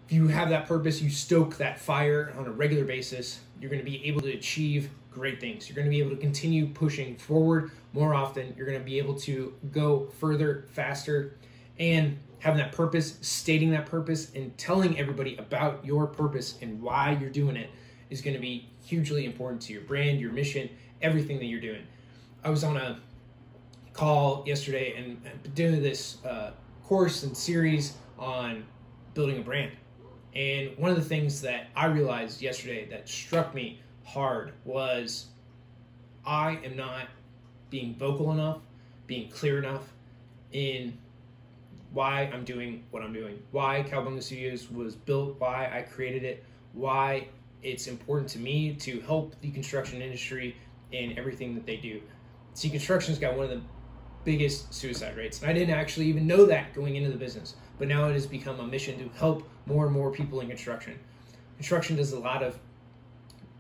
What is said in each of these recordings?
if you have that purpose, you stoke that fire on a regular basis, you're going to be able to achieve great things. You're going to be able to continue pushing forward more often. You're going to be able to go further, faster, and having that purpose, stating that purpose, and telling everybody about your purpose and why you're doing it is going to be hugely important to your brand, your mission, everything that you're doing. I was on a call yesterday and doing this course and series on building a brand. And one of the things that I realized yesterday that struck me hard was I am not being vocal enough, being clear enough in why I'm doing what I'm doing, why Kowabunga Studios was built, why I created it, why it's important to me to help the construction industry in everything that they do. See, construction's got one of the biggest suicide rates. And I didn't actually even know that going into the business, but now it has become a mission to help more and more people in construction. Construction does a lot of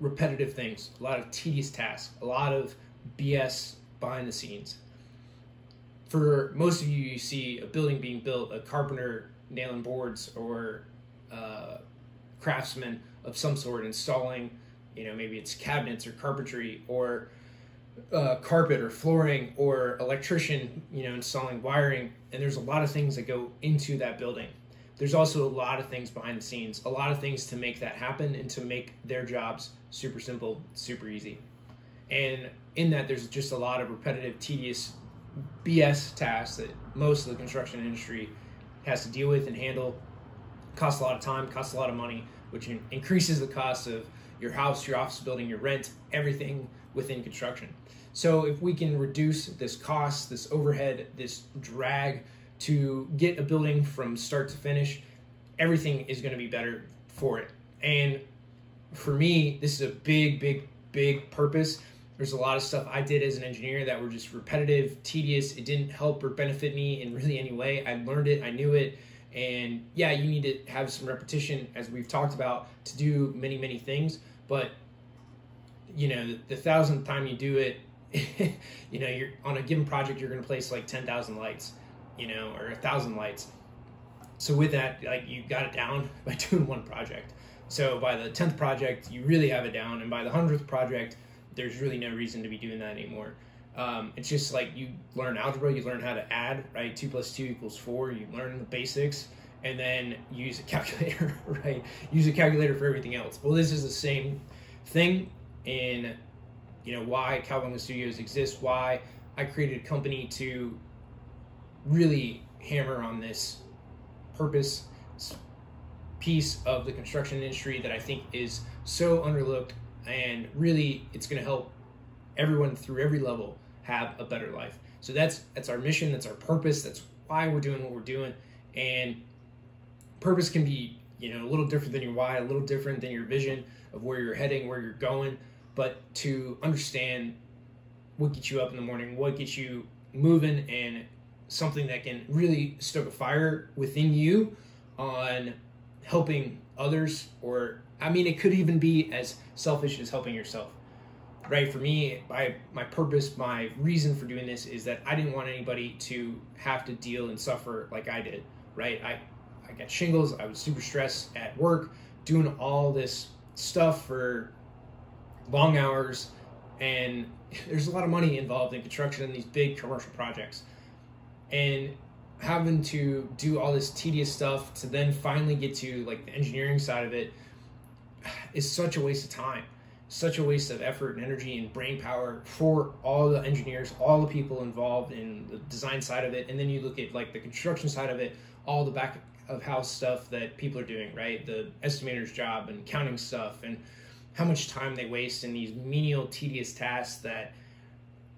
repetitive things, a lot of tedious tasks, a lot of BS behind the scenes. For most of you, you see a building being built, a carpenter nailing boards, or a craftsman of some sort installing, maybe it's cabinets or carpentry, or carpet or flooring, or electrician, installing wiring. And there's a lot of things that go into that building. There's also a lot of things behind the scenes, a lot of things to make that happen and to make their jobs super simple, super easy. And in that, there's just a lot of repetitive, tedious BS tasks that most of the construction industry has to deal with and handle. Costs a lot of time, costs a lot of money, which increases the cost of your house, your office building, your rent, everything within construction. So if we can reduce this cost, this overhead, this drag to get a building from start to finish, everything is going to be better for it. And for me, this is a big, big, big purpose. There's a lot of stuff I did as an engineer that were just repetitive, tedious. It didn't help or benefit me in really any way. I learned it, I knew it. And yeah, you need to have some repetition, as we've talked about, to do many, many things. But, the 1,000th time you do it, you're on a given project, you're going to place like 10,000 lights, or 1,000 lights. So with that, you got it down by doing one project. So by the 10th project, you really have it down. And by the 100th project, there's really no reason to be doing that anymore. It's just like you learn algebra, you learn how to add, right? 2 + 2 = 4. You learn the basics, and then use a calculator, right? Use a calculator for everything else. Well, this is the same thing in, why Kowabunga Studios exists, why I created a company to really hammer on this purpose piece of the construction industry that I think is so underlooked, and really it's going to help everyone through every level have a better life. So that's our mission, that's our purpose, that's why we're doing what we're doing. And purpose can be, a little different than your why, a little different than your vision of where you're heading, where you're going, but to understand what gets you up in the morning, what gets you moving, and something that can really stoke a fire within you on helping others, or it could even be as selfish as helping yourself. Right? For me, my purpose, my reason for doing this is that I didn't want anybody to have to deal and suffer like I did. Right? I got shingles. I was super stressed at work, doing all this stuff for long hours, and there's a lot of money involved in construction and these big commercial projects. And having to do all this tedious stuff to then finally get to the engineering side of it is such a waste of time, such a waste of effort and energy and brain power for all the engineers, all the people involved in the design side of it. And then you look at the construction side of it, all the back of house stuff that people are doing, right? The estimator's job and counting stuff, and how much time they waste in these menial, tedious tasks that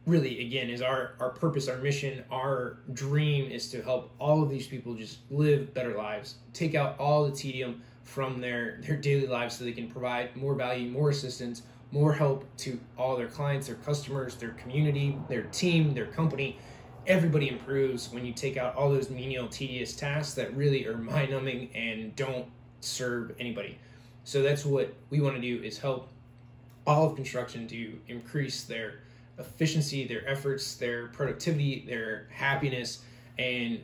really, again, is our purpose, our mission, our dream is to help all of these people just live better lives, take out all the tedium from their daily lives so they can provide more value, more assistance, more help to all their clients, their customers, their community, their team, their company. Everybody improves when you take out all those menial, tedious tasks that really are mind-numbing and don't serve anybody. So that's what we want to do, is help all of construction to increase their efficiency, their efforts, their productivity, their happiness, and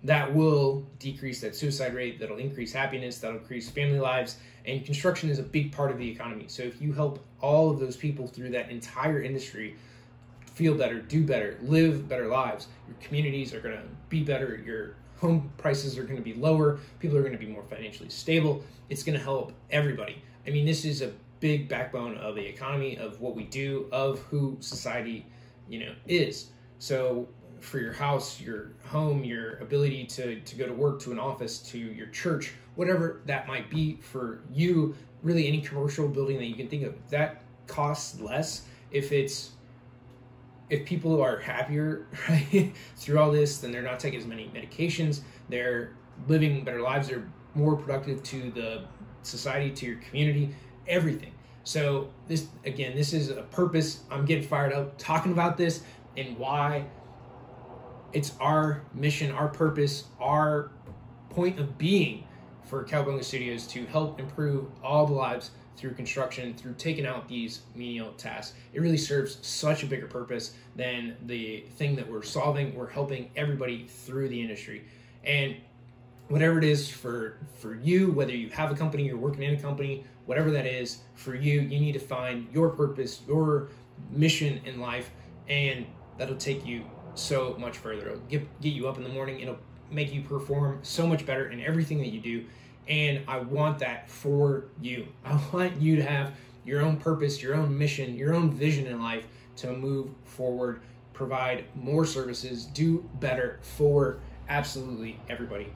that will decrease that suicide rate, that'll increase happiness, that'll increase family lives, and construction is a big part of the economy. So if you help all of those people through that entire industry feel better, do better, live better lives, your communities are going to be better, your home prices are going to be lower, people are going to be more financially stable. It's going to help everybody. I mean, this is a big backbone of the economy, of what we do, of who society, is. So for your house, your home, your ability to go to work, to an office, to your church, whatever that might be for you, really any commercial building that you can think of, that costs less if people are happier, right, through all this, then they're not taking as many medications, they're living better lives, they're more productive to the society, to your community, everything. So this is a purpose. I'm getting fired up talking about this and why it's our mission, our purpose, our point of being for Kowabunga Studios to help improve all the lives through construction, through taking out these menial tasks. It really serves such a bigger purpose than the thing that we're solving. We're helping everybody through the industry. And whatever it is for you, whether you have a company, you're working in a company, whatever that is for you, you need to find your purpose, your mission in life, and that'll take you so much further. It'll get you up in the morning. It'll make you perform so much better in everything that you do. And I want that for you. I want you to have your own purpose, your own mission, your own vision in life to move forward, provide more services, do better for absolutely everybody.